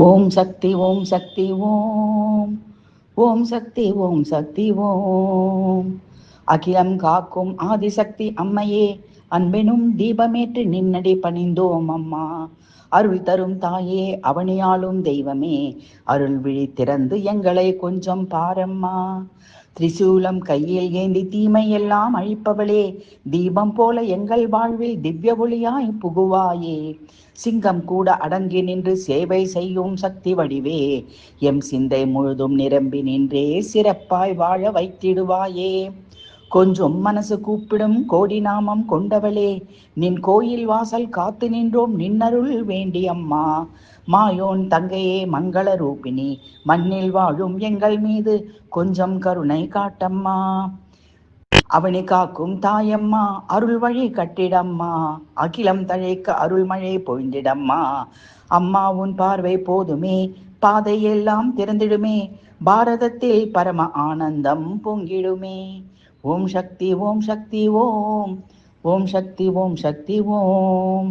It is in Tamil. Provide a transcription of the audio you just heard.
ஓம் சக்தி ஓம் சக்தி ஓம் ஓம் சக்தி ஓம் சக்தி ஓம். அகிலம் காக்கும் ஆதிசக்தி அம்மையே, அன்பெனும் தீபமேற்று நின்னடி பணிந்தோம் அம்மா. அருள் தரும் தாயே, அவனியாளும் தெய்வமே, அருள் விழி திறந்து எங்களை கொஞ்சம் பாரம்மா. திரிசூலம் கையில் ஏந்தி தீமையெல்லாம் அழிப்பவளே, தீபம் போல எங்கள் வாழ்வில் திவ்ய ஒளியாய் புகுவாயே. சிங்கம் கூட அடங்கி நின்று சேவை செய்யும் சக்தி வடிவே, எம் சிந்தை முழுதும் நிரம்பி நின்றே சிறப்பாய் வாழ வைத்திடுவாயே. கொஞ்சம் மனசு கூப்பிடும் கோடி நாமம் கொண்டவளே, நின் கோயில் வாசல் காத்து நின்றோம் நின்னருள் வேண்டி அம்மா. மாயோன் தங்கையே, மங்கள ரூபிணி, மண்ணில் வாழும் எங்கள் மீது கொஞ்சம் கருணை காட்டம்மா. அவனை காக்கும் தாயம்மா, அருள் வழி கட்டிடம்மா. அகிலம் தழைக்க அருள்மழை பொழிந்திடம்மா. அம்மா உன் பார்வை போதுமே, பாதையெல்லாம் திறந்திடுமே, பாரதத்தில் பரம ஆனந்தம் பொங்கிடுமே. ஓம் சக்தி ஓம் சக்தி ஓம். ஓம் சக்தி ஓம் சக்தி ஓம்.